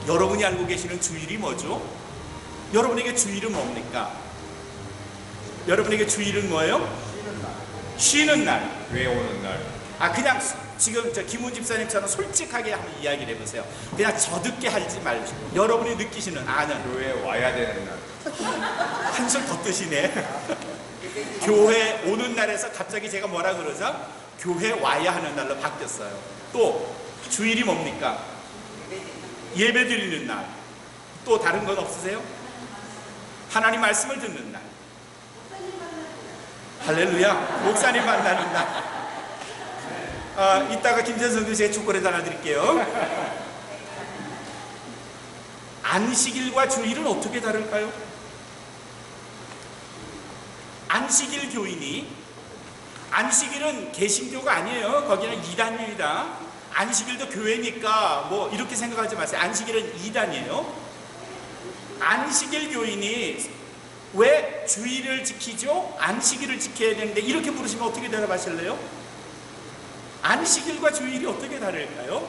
여러분이 알고 계시는 주일이 뭐죠? 여러분에게 주일은 뭡니까? 여러분에게 주일은 뭐예요? 쉬는 날. 교회 오는 날. 그냥 지금 저 김훈 집사님처럼 솔직하게 한번 이야기를 해보세요. 그냥 저듣게 하지 말고 여러분이 느끼시는 교회에 와야 되는 날. 한술 더 뜨시네. 교회 오는 날에서 갑자기 제가 뭐라 그러죠? 교회 와야 하는 날로 바뀌었어요. 또 주일이 뭡니까? 예배 드리는 날. 또 다른 건 없으세요? 하나님 말씀을 듣는 날. 할렐루야. 목사님 만나는 날. 이따가 김재선 교수의 초콜릿 하나 드릴게요. 안식일과 주일은 어떻게 다를까요? 안식일 교인이, 안식일은 개신교가 아니에요. 거기는 이단입니다. 안식일도 교회니까 뭐 이렇게 생각하지 마세요. 안식일은 이단이에요. 안식일 교인이 왜 주일을 지키죠? 안식일을 지켜야 되는데 이렇게 물으시면 어떻게 대답하실래요? 안식일과 주일이 어떻게 다를까요?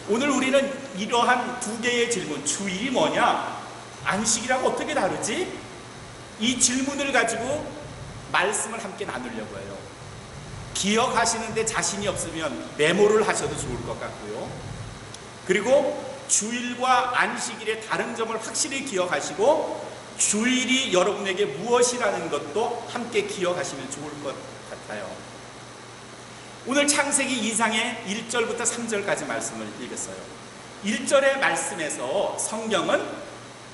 오늘 우리는 이러한 두 개의 질문, 주일이 뭐냐? 안식일하고 어떻게 다르지? 이 질문을 가지고 말씀을 함께 나누려고 해요. 기억하시는데 자신이 없으면 메모를 하셔도 좋을 것 같고요. 그리고 주일과 안식일의 다른 점을 확실히 기억하시고 주일이 여러분에게 무엇이라는 것도 함께 기억하시면 좋을 것 같아요. 오늘 창세기 2장의 1절부터 3절까지 말씀을 읽었어요. 1절의 말씀에서 성경은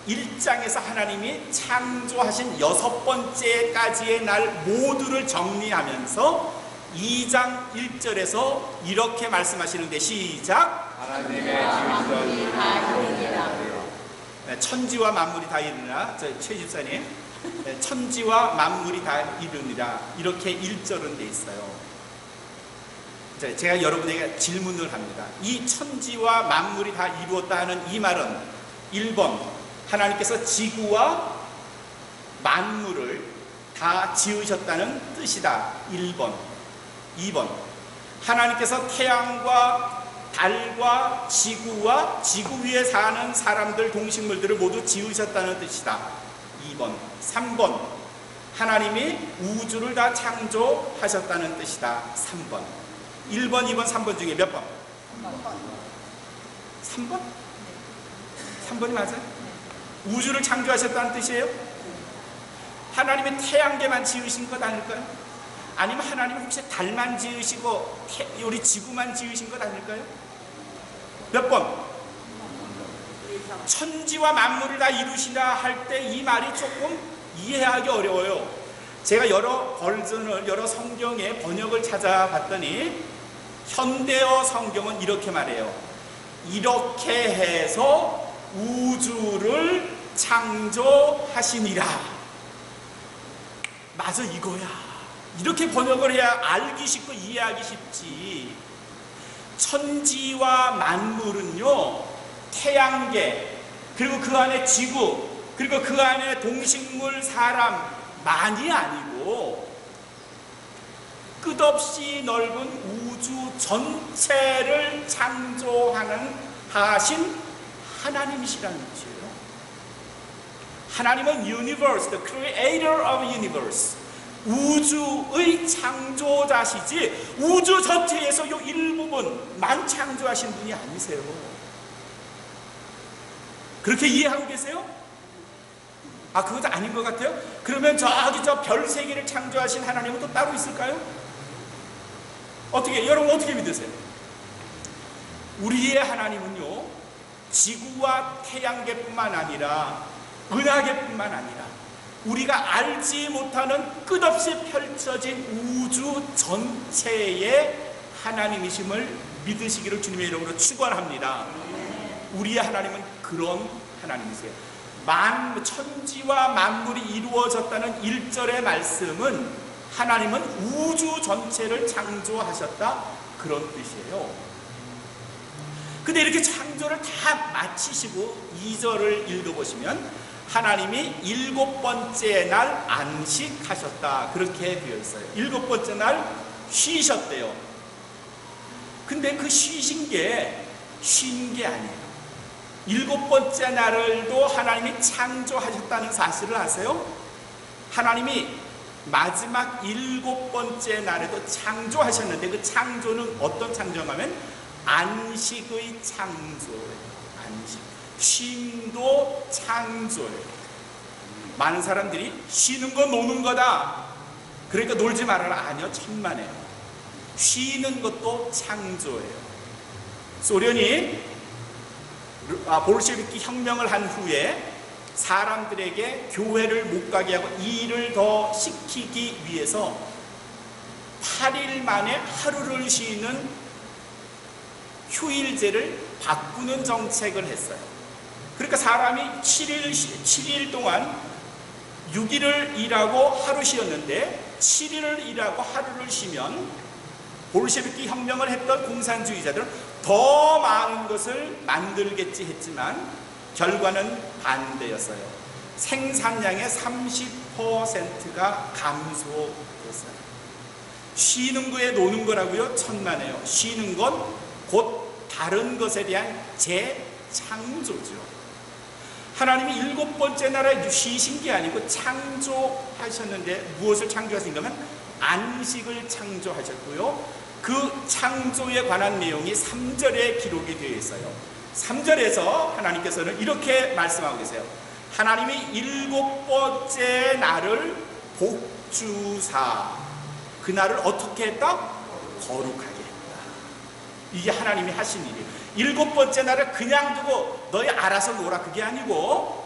1장에서 하나님이 창조하신 6번째까지의 날 모두를 정리하면서 2장 1절에서 이렇게 말씀하시는데, 시작. 하나님의 지으시던 일이 다 이루니라. 천지와 만물이 다 이루니라. 최 집사님, 천지와 만물이 다 이루니라. 이렇게 1절은 돼 있어요. 제가 여러분에게 질문을 합니다. 이 천지와 만물이 다 이루었다 하는 이 말은 1번, 하나님께서 지구와 만물을 다 지으셨다는 뜻이다. 1번. 2번, 하나님께서 태양과 달과 지구와 지구 위에 사는 사람들, 동식물들을 모두 지으셨다는 뜻이다. 2번. 3번, 하나님이 우주를 다 창조하셨다는 뜻이다. 3번. 1번, 2번, 3번 중에 몇 번? 3번? 3번이 맞아요? 우주를 창조하셨다는 뜻이에요? 하나님이 태양계만 지으신 것 아닐까요? 아니면 하나님이 혹시 달만 지으시고 우리 지구만 지으신 것 아닐까요? 몇 번? 천지와 만물을 다 이루시다 할 때 이 말이 조금 이해하기 어려워요. 제가 여러 버전을, 여러 성경의 번역을 찾아봤더니 현대어 성경은 이렇게 말해요. 이렇게 해서 우주를 창조하시니라. 맞아, 이거야. 이렇게 번역을 해야 알기 쉽고 이해하기 쉽지. 천지와 만물은요, 태양계, 그리고 그 안에 지구, 그리고 그 안에 동식물, 사람만이 아니고 끝없이 넓은 우주 전체를 하신 하나님이시라는 뜻이에요. 하나님은 universe, the creator of universe, 우주의 창조자시지 우주 전체에서 요 일부분만 창조하신 분이 아니세요. 그렇게 이해하고 계세요? 그것도 아닌 것 같아요? 그러면 저기 저 별 세 개를 창조하신 하나님은 또 따로 있을까요? 여러분 어떻게 믿으세요? 우리의 하나님은요, 지구와 태양계뿐만 아니라 은하계뿐만 아니라 우리가 알지 못하는 끝없이 펼쳐진 우주 전체의 하나님이심을 믿으시기를 주님의 이름으로 축원합니다. 우리의 하나님은 그런 하나님이세요. 천지와 만물이 이루어졌다는 1절의 말씀은 하나님은 우주 전체를 창조하셨다, 그런 뜻이에요. 근데 이렇게 창조를 다 마치시고 2절을 읽어보시면 하나님이 7번째 날 안식하셨다, 그렇게 되어 있어요. 7번째 날 쉬셨대요. 근데 그 쉬신 게 쉰 게 아니에요. 일곱 번째 날을도 하나님이 창조하셨다는 사실을 아세요? 하나님이 마지막 일곱 번째 날에도 창조하셨는데 그 창조는 어떤 창조냐면 안식의 창조예요. 안식. 쉼도 창조예요. 많은 사람들이 쉬는 건 노는 거다. 그러니까 놀지 말아라. 아니요, 천만에요. 쉬는 것도 창조예요. 소련이 볼셰비키 혁명을 한 후에 사람들에게 교회를 못 가게 하고 일을 더 시키기 위해서 8일 만에 하루를 쉬는 휴일제를 바꾸는 정책을 했어요. 그러니까 사람이 7일 동안 6일을 일하고 하루 쉬었는데 7일을 일하고 하루를 쉬면 볼셰비키 혁명을 했던 공산주의자들은 더 많은 것을 만들겠지 했지만 결과는 반대였어요. 생산량의 30%가 감소했어요. 쉬는 거에 노는 거라고요? 천만에요. 쉬는 건 곧 다른 것에 대한 재창조죠. 하나님이 일곱 번째 날에 쉬신 게 아니고 창조하셨는데 무엇을 창조하신 거면 안식을 창조하셨고요. 그 창조에 관한 내용이 3절에 기록이 되어 있어요. 3절에서 하나님께서는 이렇게 말씀하고 계세요. 하나님이 일곱 번째 날을 복주사 그 날을 어떻게 했다? 거룩하게 했다. 이게 하나님이 하신 일이에요. 일곱 번째 날을 그냥 두고 너희 알아서 놀아 그게 아니고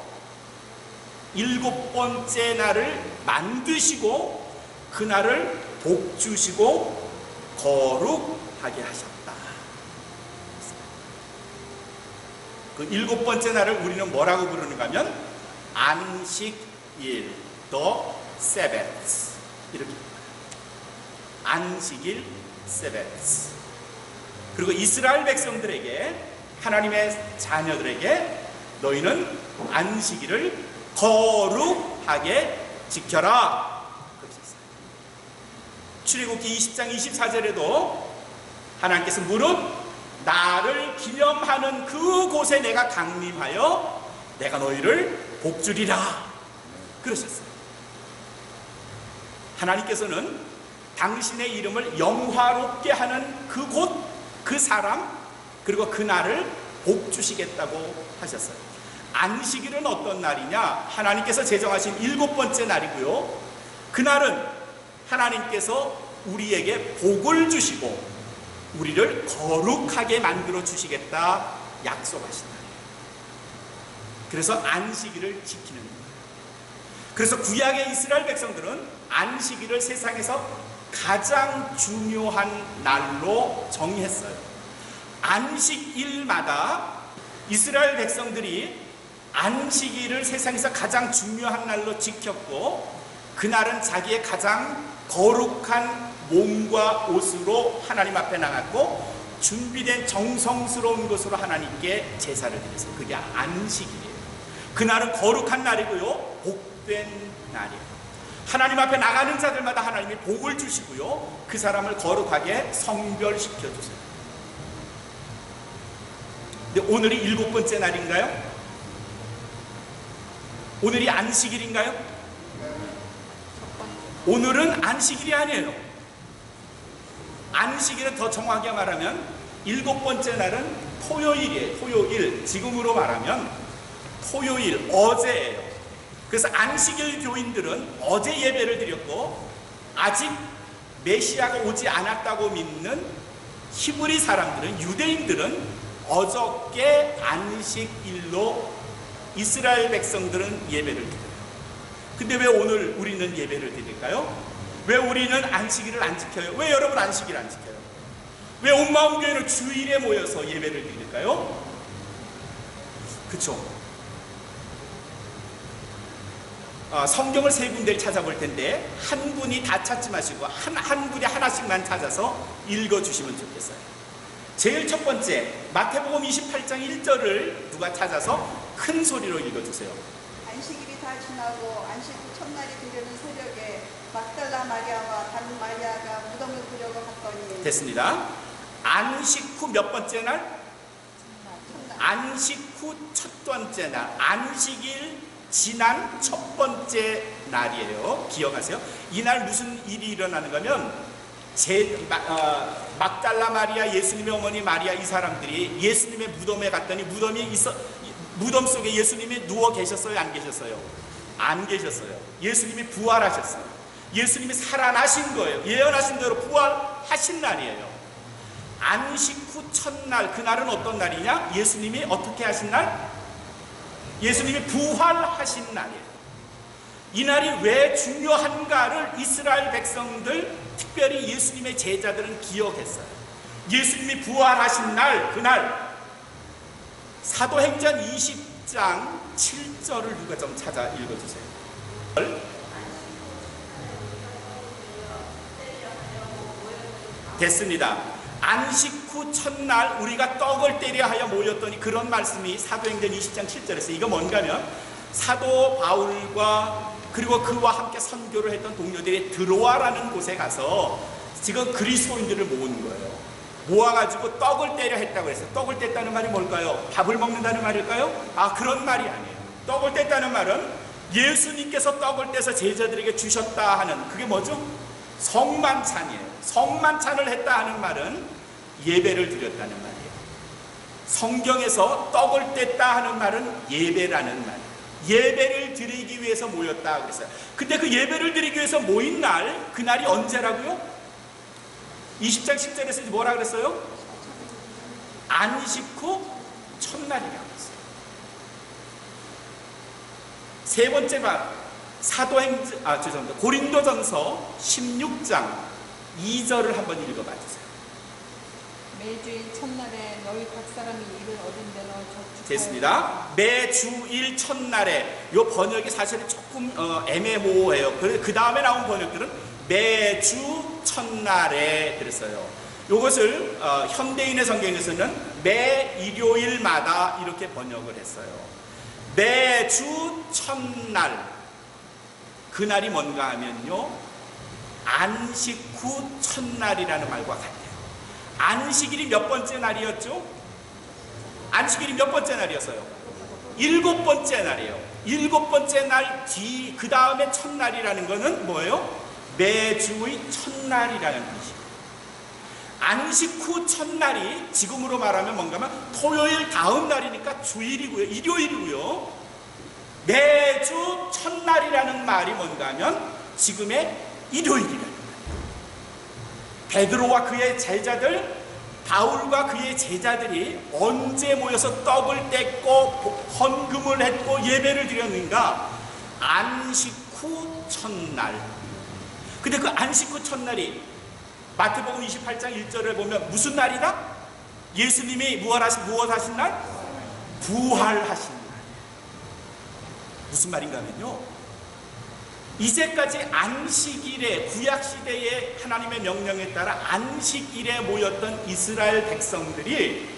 일곱 번째 날을 만드시고 그 날을 복주시고 거룩하게 하셨다. 그 일곱 번째 날을 우리는 뭐라고 부르는가 하면 안식일, the Sabbath 이렇게 안식일, Sabbath. 그리고 이스라엘 백성들에게 하나님의 자녀들에게 너희는 안식일을 거룩하게 지켜라. 그러셨어요. 출애굽기 20장 24절에도 하나님께서 무릇 나를 기념하는 그곳에 내가 강림하여 내가 너희를 복주리라 그러셨어요. 하나님께서는 당신의 이름을 영화롭게 하는 그곳, 그 사람, 그리고 그 날을 복주시겠다고 하셨어요. 안식일은 어떤 날이냐? 하나님께서 제정하신 일곱 번째 날이고요. 그날은 하나님께서 우리에게 복을 주시고 우리를 거룩하게 만들어 주시겠다 약속하신 날이에요. 그래서 안식일을 지키는 거예요. 그래서 구약의 이스라엘 백성들은 안식일을 세상에서 가장 중요한 날로 정의했어요. 안식일마다 이스라엘 백성들이 안식일을 세상에서 가장 중요한 날로 지켰고 그날은 자기의 가장 거룩한 몸과 옷으로 하나님 앞에 나갔고 준비된 정성스러운 것으로 하나님께 제사를 드렸어요. 그게 안식일이에요. 그날은 거룩한 날이고요. 복된 날이에요. 하나님 앞에 나가는 자들마다 하나님이 복을 주시고요. 그 사람을 거룩하게 성별시켜 주세요. 근데 오늘이 일곱 번째 날인가요? 오늘이 안식일인가요? 오늘은 안식일이 아니에요. 안식일은 더 정확하게 말하면 일곱 번째 날은 토요일이에요. 토요일, 지금으로 말하면 토요일, 어제예요. 그래서 안식일 교인들은 어제 예배를 드렸고 아직 메시아가 오지 않았다고 믿는 히브리 사람들은, 유대인들은 어저께 안식일로 이스라엘 백성들은 예배를 드려요. 근데 왜 오늘 우리는 예배를 드릴까요? 왜 우리는 안식일을 안 지켜요? 왜 여러분 안식일 안 지켜요? 왜 온마음교회는 주일에 모여서 예배를 드릴까요? 그쵸? 성경을 세 군데를 찾아볼 텐데 한 분이 다 찾지 마시고 한 분이 하나씩만 찾아서 읽어주시면 좋겠어요. 제일 첫 번째 마태복음 28장 1절을 누가 찾아서 큰 소리로 읽어주세요. 안식일이 다 지나고 안식 후 첫날이 되려는 새벽에 막달라 마리아와 다른 마리아가 무덤을 보려고 갔더니 됐습니다. 안식 후 몇 번째 날? 안식 후 첫 번째 날, 안식일 지난 첫 번째 날이에요. 기억하세요? 이날 무슨 일이 일어나는 거면 막달라 마리아, 예수님의 어머니 마리아, 이 사람들이 예수님의 무덤에 갔더니 무덤 속에 예수님이 누워 계셨어요? 안 계셨어요? 안 계셨어요. 예수님이 부활하셨어요. 예수님이 살아나신 거예요. 예언하신 대로 부활하신 날이에요. 안식 후 첫날, 그날은 어떤 날이냐? 예수님이 어떻게 하신 날? 예수님이 부활하신 날이에요. 이 날이 왜 중요한가를 이스라엘 백성들, 특별히 예수님의 제자들은 기억했어요. 예수님이 부활하신 날, 그날 사도행전 20장 7절을 누가 좀 찾아 읽어주세요. 됐습니다. 안식 후 첫날 우리가 떡을 떼려 하여 모였더니, 그런 말씀이 사도행전 20장 7절에서, 이거 뭔가면 사도 바울과 그리고 그와 함께 선교를 했던 동료들이 드로아라는 곳에 가서 지금 그리스도인들을 모은 거예요. 모아가지고 떡을 떼려 했다고 했어요. 떡을 뗐다는 말이 뭘까요? 밥을 먹는다는 말일까요? 그런 말이 아니에요. 떡을 뗐다는 말은 예수님께서 떡을 떼서 제자들에게 주셨다 하는, 그게 뭐죠? 성만찬이에요. 성만찬을 했다 하는 말은 예배를 드렸다는 말이에요. 성경에서 떡을 뗐다 하는 말은 예배라는 말이에요. 예배를 드리기 위해서 모였다 그랬어요. 근데 그 예배를 드리기 위해서 모인 날, 그날이 언제라고요? 20장 10절에서 뭐라 그랬어요? 안식 후 첫날이라고 했어요. 세 번째 말, 고린도전서 16장 2절을 한번 읽어봐 주세요. 매주일 첫날에 너희 각 사람이 일을 얻은 대로 저축하여. 됐습니다. 매주일 첫날에, 이 번역이 사실은 조금 애매모호해요. 그 다음에 나온 번역들은 매주 첫날에 그랬어요. 이것을 현대인의 성경에서는 매 일요일마다 이렇게 번역을 했어요. 매주 첫날, 그날이 뭔가 하면요, 안식 후 첫날이라는 말과 같아요. 안식일이 몇 번째 날이었죠? 안식일이 몇 번째 날이었어요? 7번째 날이에요. 7번째 날 뒤, 그 다음에 첫날이라는 것은 뭐예요? 매주의 첫날이라는 뜻이에요. 안식 후 첫날이 지금으로 말하면 뭔가면 토요일 다음 날이니까 주일이고요, 일요일이고요. 매주 첫날이라는 말이 뭔가 하면 지금의 일요일이라는 말이에요. 베드로와 그의 제자들, 바울과 그의 제자들이 언제 모여서 떡을 뗐고 헌금을 했고 예배를 드렸는가? 안식 후 첫날. 근데 그 안식 후 첫날이 마태복음 28장 1절을 보면 무슨 날이다? 예수님이 무엇하신 날? 부활하신 날. 무슨 말인가 하면요, 이제까지 안식일에, 구약시대의 하나님의 명령에 따라 안식일에 모였던 이스라엘 백성들이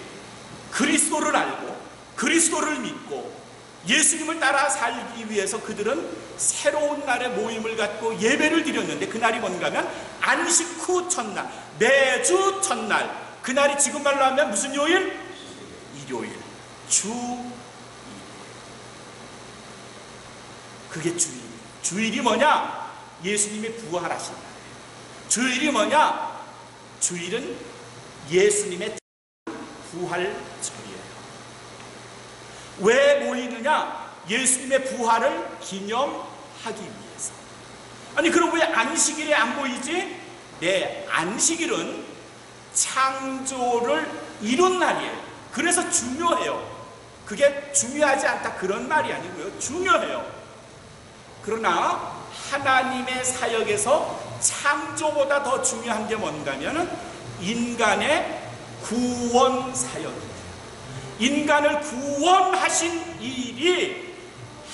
그리스도를 알고 그리스도를 믿고 예수님을 따라 살기 위해서 그들은 새로운 날의 모임을 갖고 예배를 드렸는데, 그날이 뭔가 하면 안식 후 첫날, 매주 첫날, 그날이 지금 말로 하면 무슨 요일? 일요일, 주일. 그게 주일. 주일이 뭐냐? 예수님이 부활하신 날이에요. 주일이 뭐냐? 주일은 예수님의 부활절이에요. 왜 모이느냐? 예수님의 부활을 기념하기 위해서. 아니 그럼 왜 안식일에 안 모이지? 네, 안식일은 창조를 이룬 날이에요. 그래서 중요해요. 그게 중요하지 않다 그런 말이 아니고요, 중요해요. 그러나 하나님의 사역에서 창조보다 더 중요한 게 뭔가 하면 인간의 구원 사역이에요. 인간을 구원하신 일이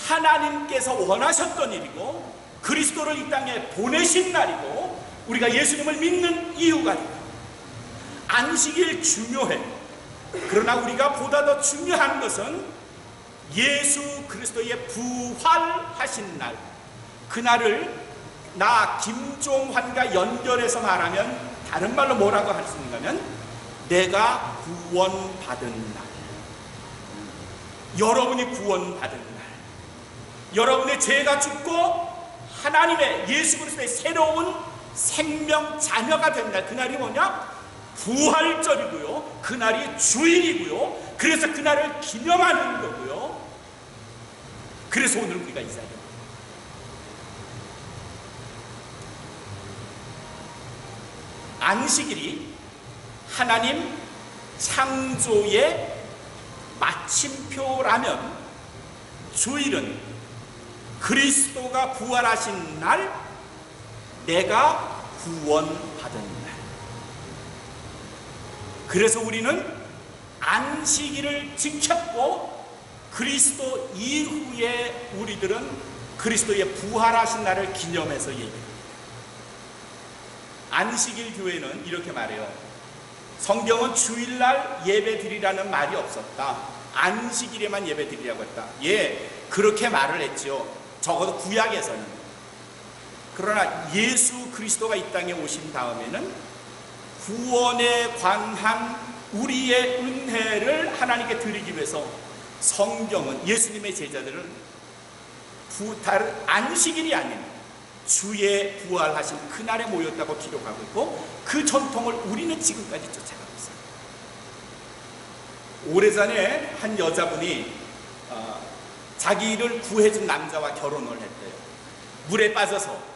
하나님께서 원하셨던 일이고 그리스도를 이 땅에 보내신 날이고 우리가 예수님을 믿는 이유가 돼요. 안식일 중요해. 그러나 우리가 보다 더 중요한 것은 예수 그리스도의 부활하신 날, 그날을 나 김종환과 연결해서 말하면 다른 말로 뭐라고 할 수 있는가 하면 내가 구원받은 날, 여러분이 구원받은 날, 여러분의 죄가 죽고 하나님의 예수 그리스도의 새로운 생명 자녀가 된 날, 그날이 뭐냐? 부활절이고요, 그날이 주일이고요, 그래서 그날을 기념하는 거고요. 그래서 오늘 우리가 이 자리에 안식일이 하나님 창조의 마침표라면, 주일은 그리스도가 부활하신 날, 내가 구원받은 날. 그래서 우리는 안식일을 지켰고, 그리스도 이후에 우리들은 그리스도의 부활하신 날을 기념해서 얘기합니다. 안식일 교회는 이렇게 말해요. 성경은 주일날 예배 드리라는 말이 없었다. 안식일에만 예배 드리라고 했다. 예, 그렇게 말을 했죠. 적어도 구약에서는. 그러나 예수 그리스도가 이 땅에 오신 다음에는 구원에 관한 우리의 은혜를 하나님께 드리기 위해서 성경은, 예수님의 제자들은 안식일이 아닌 주의 부활하신 그날에 모였다고 기록하고 있고, 그 전통을 우리는 지금까지 쫓아가고 있어요. 오래전에 한 여자분이 자기를 구해준 남자와 결혼을 했대요. 물에 빠져서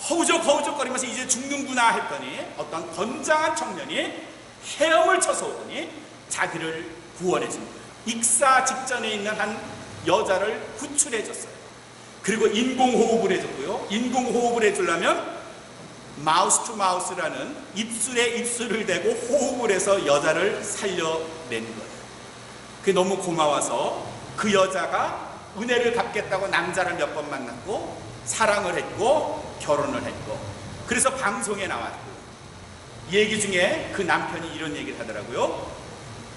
허우적허우적거리면서 이제 죽는구나 했더니 어떤 건장한 청년이 헤엄을 쳐서 오더니 자기를 구원해준 거예요. 익사 직전에 있는 한 여자를 구출해줬어요. 그리고 인공호흡을 해줬고요. 인공호흡을 해주려면 마우스 투 마우스라는 입술에 입술을 대고 호흡을 해서 여자를 살려낸 거예요. 그게 너무 고마워서 그 여자가 은혜를 갚겠다고 남자를 몇 번 만났고, 사랑을 했고, 결혼을 했고, 그래서 방송에 나왔고, 얘기 중에 그 남편이 이런 얘기를 하더라고요.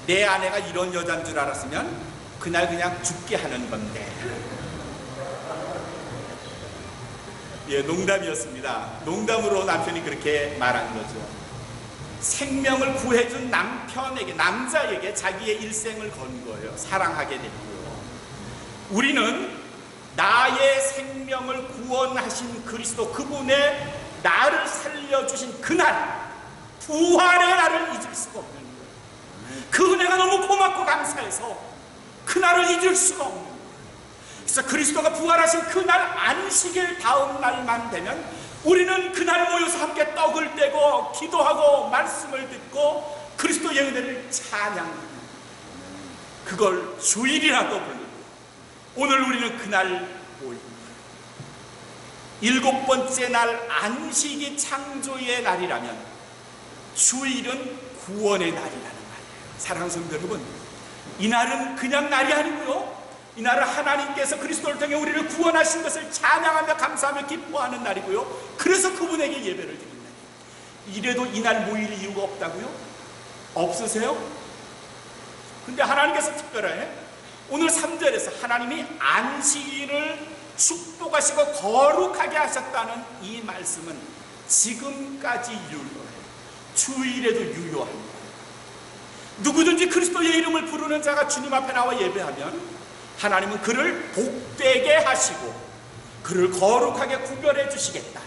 내 아내가 이런 여자인 줄 알았으면 그날 그냥 죽게 하는 건데. 예, 농담이었습니다. 농담으로 남편이 그렇게 말한 거죠. 생명을 구해준 남편에게, 남자에게 자기의 일생을 건 거예요. 사랑하게 됐고요. 우리는 나의 생명을 구원하신 그리스도, 그분의 나를 살려주신 그날, 부활의 날을 잊을 수가 없는 거예요. 그 은혜가 너무 고맙고 감사해서 그날을 잊을 수가 없는 거예요. 그래서 그리스도가 부활하신 그날, 안식일 다음 날만 되면 우리는 그날 모여서 함께 떡을 떼고 기도하고 말씀을 듣고 그리스도의 은혜를 찬양합니다. 그걸 주일이라고 부르고, 오늘 우리는 그날 모입니다. 7번째 날 안식이 창조의 날이라면 주일은 구원의 날이라는 말이에요. 사랑하는 성도 여러분, 이 날은 그냥 날이 아니고요, 이 날은 하나님께서 그리스도를 통해 우리를 구원하신 것을 찬양하며 감사하며 기뻐하는 날이고요, 그래서 그분에게 예배를 드리는 날이에요. 이래도 이 날 모일 이유가 없다고요? 없으세요? 근데 하나님께서 특별해. 오늘 3절에서 하나님이 안식일을 축복하시고 거룩하게 하셨다는 이 말씀은 지금까지 유효해요. 주일에도 유효합니다. 누구든지 그리스도의 이름을 부르는 자가 주님 앞에 나와 예배하면 하나님은 그를 복되게 하시고 그를 거룩하게 구별해 주시겠다.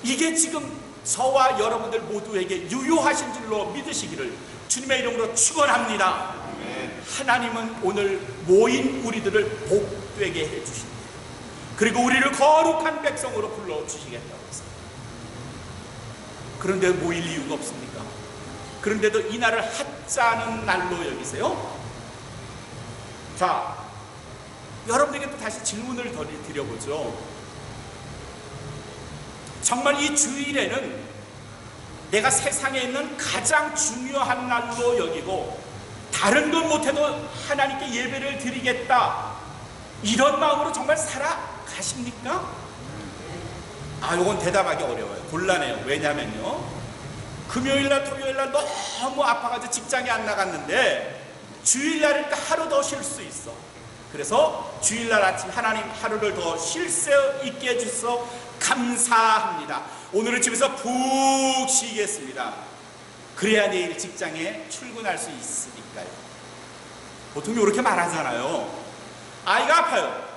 이게 지금 저와 여러분들 모두에게 유효하신 줄로 믿으시기를 주님의 이름으로 축원합니다. 하나님은 오늘 모인 우리들을 복되게 해주십니다. 그리고 우리를 거룩한 백성으로 불러주시겠다고 했습니다. 그런데 모일 이유가 없습니까? 그런데도 이 날을 하찮은 날로 여기세요? 자, 여러분에게 또 다시 질문을 더 드려보죠. 정말 이 주일에는 내가 세상에 있는 가장 중요한 날로 여기고 다른 것 못해도 하나님께 예배를 드리겠다, 이런 마음으로 정말 살아가십니까? 이건 대답하기 어려워요. 곤란해요. 왜냐면요, 금요일날 토요일날 너무 아파가지고 직장에 안 나갔는데 주일날이니까 하루 더 쉴 수 있어. 그래서 주일날 아침 하나님 하루를 더 쉴 수 있게 해주셔서 감사합니다. 오늘은 집에서 푹 쉬겠습니다. 그래야 내일 직장에 출근할 수 있으니까요. 보통 이렇게 말하잖아요. 아이가 아파요.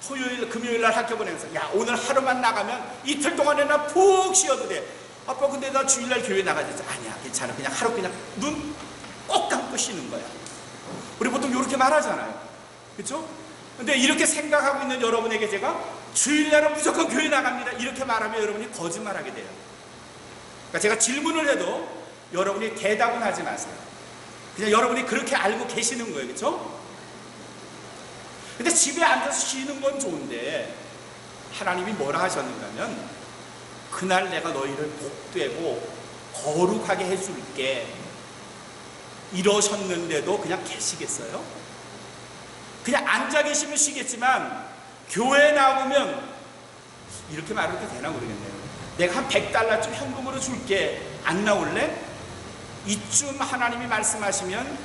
토요일, 금요일 날 학교 보내면서 야, 오늘 하루만 나가면 이틀 동안에 나 푹 쉬어도 돼. 아빠 근데 나 주일날 교회 나가지. 아니야, 괜찮아. 그냥 하루 그냥 눈 꼭 감고 쉬는 거야. 우리 보통 이렇게 말하잖아요. 그렇죠? 근데 이렇게 생각하고 있는 여러분에게 제가 주일날은 무조건 교회 나갑니다 이렇게 말하면 여러분이 거짓말하게 돼요. 그러니까 제가 질문을 해도 여러분이 대답은 하지 마세요. 그냥 여러분이 그렇게 알고 계시는 거예요. 그렇죠? 근데 집에 앉아서 쉬는 건 좋은데 하나님이 뭐라 하셨는가 하면 그날 내가 너희를 복되고 거룩하게 해줄게 이러셨는데도 그냥 계시겠어요? 그냥 앉아 계시면 쉬겠지만 교회에 나오면 이렇게 말해도 되나 모르겠네요. 내가 한 $100좀 현금으로 줄게 안 나올래? 이쯤 하나님이 말씀하시면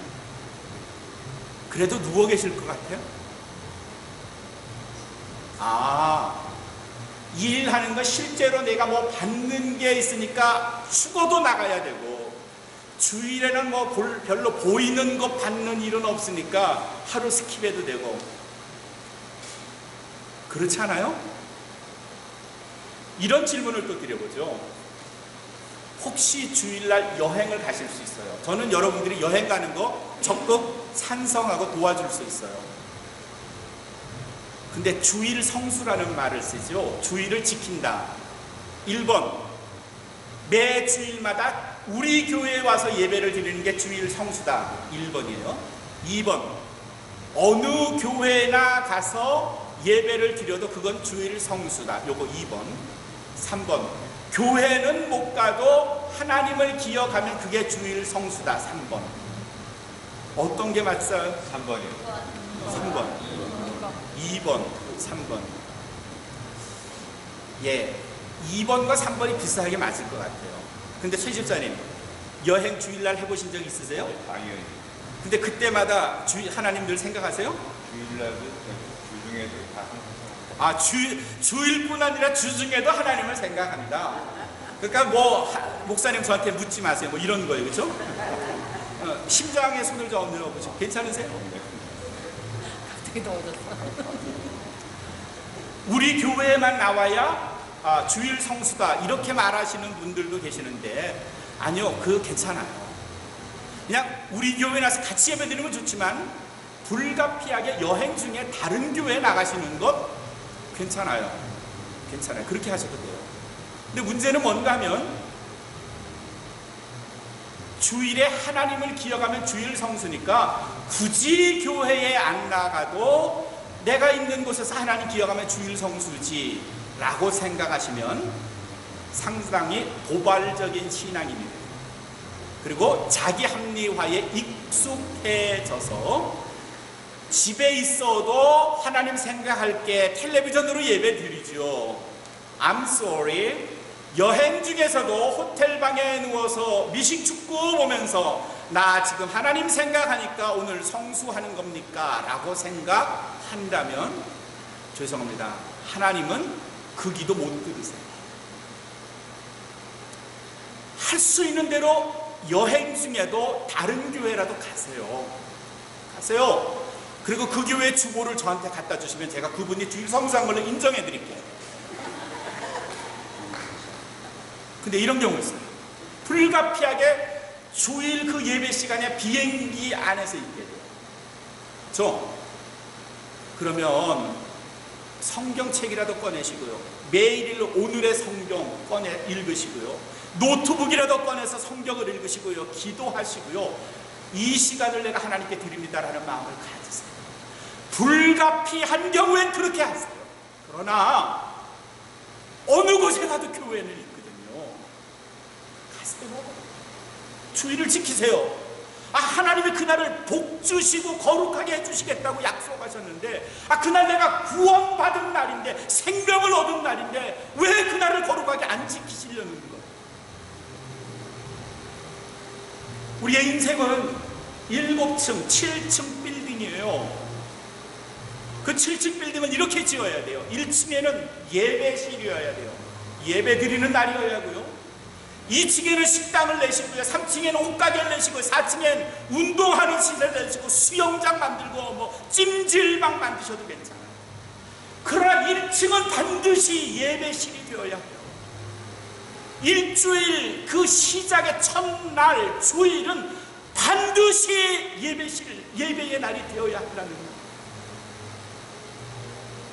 그래도 누워 계실 것 같아요? 일하는 거 실제로 내가 뭐 받는 게 있으니까 죽어도 나가야 되고 주일에는 뭐 별로 보이는 거 받는 일은 없으니까 하루 스킵해도 되고 그렇지 않아요? 이런 질문을 또 드려보죠. 혹시 주일날 여행을 가실 수 있어요? 저는 여러분들이 여행 가는 거 적극 찬성하고 도와줄 수 있어요. 근데 주일 성수라는 말을 쓰죠. 주일을 지킨다. 1번 매 주일마다 우리 교회에 와서 예배를 드리는 게 주일 성수다. 1번이에요. 2번 어느 교회나 가서 예배를 드려도 그건 주일 성수다. 요거 2번. 3번 교회는 못 가도 하나님을 기억하면 그게 주일 성수다. 3번. 어떤 게 맞어요? 3번이요. 3번. 2번, 3번. 예, 2번과 3번이 비슷하게 맞을 것 같아요. 근데 최 집사님, 여행 주일날 해보신 적 있으세요? 네, 당연히. 근데 그때마다 하나님 늘 생각하세요? 주일날도 주중에도 다 항상. 주일뿐 아니라 주중에도 하나님을 생각합니다. 그러니까 뭐 목사님 저한테 묻지 마세요. 뭐 이런 거예요, 그렇죠? 심장에 손을 좀 얹어보시죠. 괜찮으세요? 되게 더워졌어. 우리 교회에만 나와야 주일 성수다 이렇게 말하시는 분들도 계시는데 아니요, 그거 괜찮아요. 그냥 우리 교회에 나서 같이 예배드리는 건 좋지만 불가피하게 여행 중에 다른 교회에 나가시는 것 괜찮아요. 괜찮아요. 그렇게 하셔도 돼요. 근데 문제는 뭔가 하면 주일에 하나님을 기억하면 주일 성수니까 굳이 교회에 안 나가도 내가 있는 곳에서 하나님 기억하면 주일 성수지 라고 생각하시면 상당히 도발적인 신앙입니다. 그리고 자기 합리화에 익숙해져서 집에 있어도 하나님 생각할 게 텔레비전으로 예배 드리죠. I'm sorry. 여행 중에서도 호텔방에 누워서 미식축구 보면서 나 지금 하나님 생각하니까 오늘 성수하는 겁니까? 라고 생각한다면 죄송합니다. 하나님은 그 기도 못 들으세요. 할 수 있는 대로 여행 중에도 다른 교회라도 가세요. 가세요. 그리고 그 교회 주보를 저한테 갖다 주시면 제가 그분이 주일 성수한 걸로 인정해 드릴게요. 근데 이런 경우 있어요. 불가피하게 주일 그 예배 시간에 비행기 안에서 있게 돼요. 그러면 성경책이라도 꺼내시고요. 매일 오늘의 성경 꺼내 읽으시고요. 노트북이라도 꺼내서 성경을 읽으시고요. 기도하시고요. 이 시간을 내가 하나님께 드립니다라는 마음을 가지세요. 불가피한 경우엔 그렇게 하세요. 그러나 어느 곳에 가도 교회는 있거든요. 가세요. 주일을 지키세요. 하나님이 그날을 복 주시고 거룩하게 해주시겠다고 약속하셨는데 그날 내가 구원받은 날인데 생명을 얻은 날인데 왜 그날을 거룩하게 안 지키시려는 거예요? 우리의 인생은 7층, 7층 빌딩이에요. 그 7층 빌딩은 이렇게 지어야 돼요. 1층에는 예배실이어야 돼요. 예배 드리는 날이어야 하고요. 2층에는 식당을 내시고요, 3층에는 옷가게를 내시고, 4층엔 운동하는 시설을 내시고, 수영장 만들고 뭐 찜질방 만드셔도 괜찮아요. 그러나 1층은 반드시 예배실이 되어야 해요. 일주일 그 시작의 첫날 주일은 반드시 예배의 날이 되어야 한다는 거예요.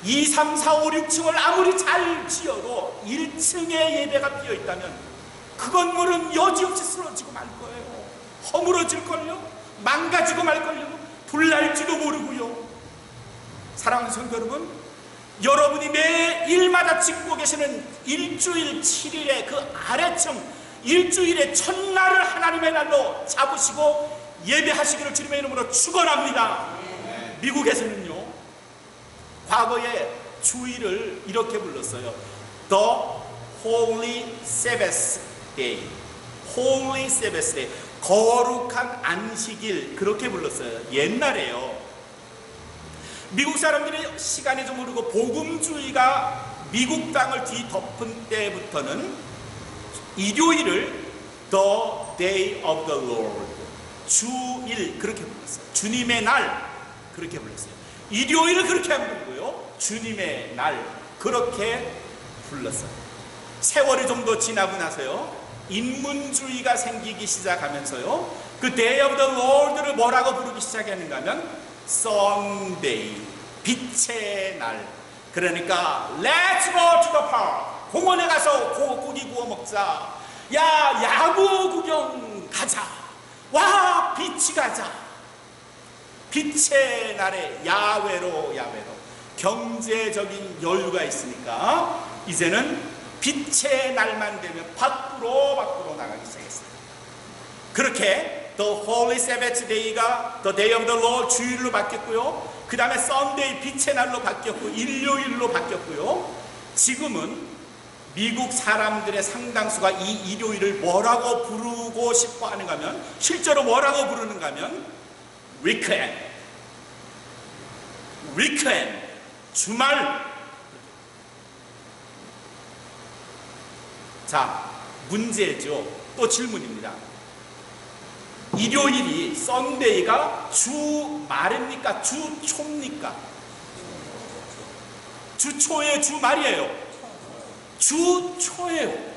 2, 3, 4, 5, 6층을 아무리 잘 지어도 1층에 예배가 비어 있다면 그 건물은 여지없이 쓰러지고 말 거예요. 허물어질걸요. 망가지고 말걸요. 불날지도 모르고요. 사랑하는 성도 여러분, 여러분이 매일마다 짓고 계시는 일주일 7일의 그 아래층, 일주일의 첫날을 하나님의 날로 잡으시고 예배하시기를 주님의 이름으로 축원합니다. 미국에서는요, 과거에 주일을 이렇게 불렀어요. The Holy Sabbath Day. Holy Sabbath Day. 거룩한 안식일, 그렇게 불렀어요. 옛날에요. 미국 사람들의 시간이 좀 흐르고 복음주의가 미국 땅을 뒤덮은 때부터는 일요일을 The Day of the Lord, 주일, 그렇게 불렀어요. 주님의 날, 그렇게 불렀어요. 일요일을 그렇게 안 부르고요, 주님의 날, 그렇게 불렀어요. 세월이 좀 더 지나고 나서요, 인문주의가 생기기 시작하면서요, 그 Day of the Lord를 뭐라고 부르기 시작했는가 하면 Sunday, 빛의 날. 그러니까 Let's go to the park, 공원에 가서 고기 구워 먹자. 야, 야구 구경 가자. 와, 비치 가자. 빛의 날에 야외로 경제적인 여유가 있으니까 이제는 빛의 날만 되면 밖으로 나가기 시작했어요. 그렇게 The Holy Sabbath Day가 The Day of the Lord, 주일로 바뀌었고요, 그 다음에 Sunday, 빛의 날로 바뀌었고, 일요일로 바뀌었고요. 지금은 미국 사람들의 상당수가 이 일요일을 뭐라고 부르고 싶어 하는가 하면, 실제로 뭐라고 부르는가 하면 위크엔드, 주말. 자, 문제죠. 또 질문입니다. 일요일이, 썬데이가 주말입니까? 주초입니까? 주초예요? 주말이에요? 주초예요.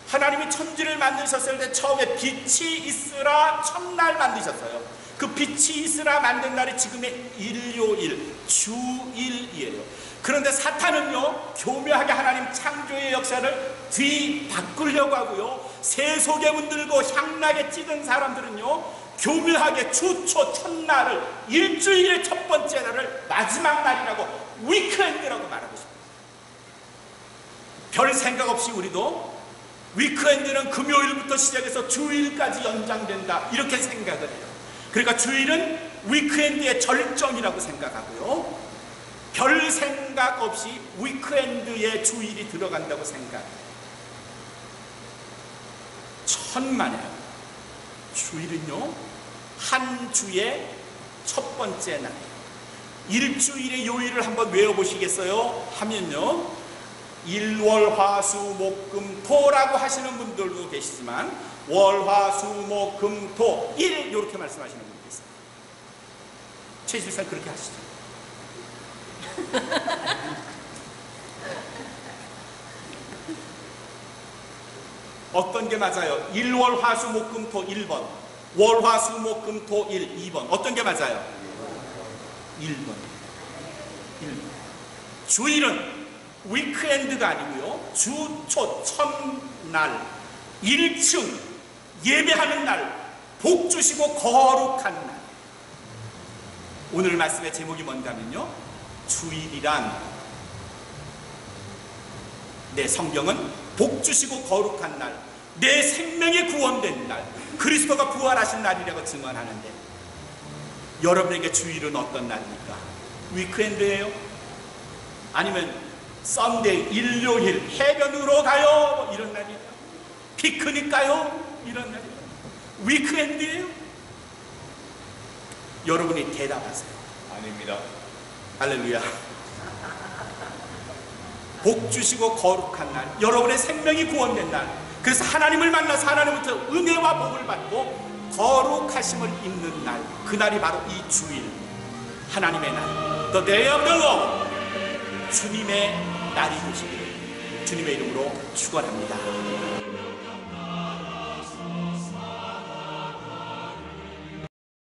하나님이 천지를 만드셨을 때 처음에 빛이 있으라 첫날 만드셨어요. 그 빛이 있으라 만든 날이 지금의 일요일, 주일이에요. 그런데 사탄은요, 교묘하게 하나님 창조의 역사를 뒤바꾸려고 하고요, 세속에 문들고 향락에 찌든 사람들은요, 교묘하게 주초 첫날을, 일주일의 첫 번째 날을 마지막 날이라고, 위크엔드라고 말하고 싶어요. 별 생각 없이 우리도 위크엔드는 금요일부터 시작해서 주일까지 연장된다, 이렇게 생각을 해요. 그러니까 주일은 위크엔드의 절정이라고 생각하고요, 별 생각 없이 위크엔드에 주일이 들어간다고 생각해요. 천만에요. 주일은요, 한 주의 첫 번째 날, 일주일의 요일을 한번 외워보시겠어요? 하면요, 일월화수목금토라고 하시는 분들도 계시지만 월화수목금토 일, 이렇게 말씀하시는 분도 있어요. 최실상 그렇게 하시죠. 어떤 게 맞아요? 일월화수목금토 1번, 월화수목금토 1, 2번. 어떤 게 맞아요? 1번. 주일은 위크엔드가 아니고요, 주초 첫날, 1층 예배하는 날, 복 주시고 거룩한 날. 오늘 말씀의 제목이 뭔가면요, 주일이란, 내 성경은 복 주시고 거룩한 날, 내 생명이 구원된 날, 그리스도가 부활하신 날이라고 증언하는데, 여러분에게 주일은 어떤 날입니까? 위크엔드예요? 아니면 썬데이, 일요일, 해변으로 가요, 뭐 이런 날이에요? 피크닉 가요, 이런 날이에요? 위크엔드예요? 여러분이 대답하세요. 아닙니다. 할렐루야. 복 주시고 거룩한 날, 여러분의 생명이 구원된 날, 그래서 하나님을 만나서 하나님부터 은혜와 복을 받고 거룩하심을 입는 날, 그날이 바로 이 주일, 하나님의 날, The Day of the Lord, 주님의 날이 되시기를 주님의 이름으로 축원합니다.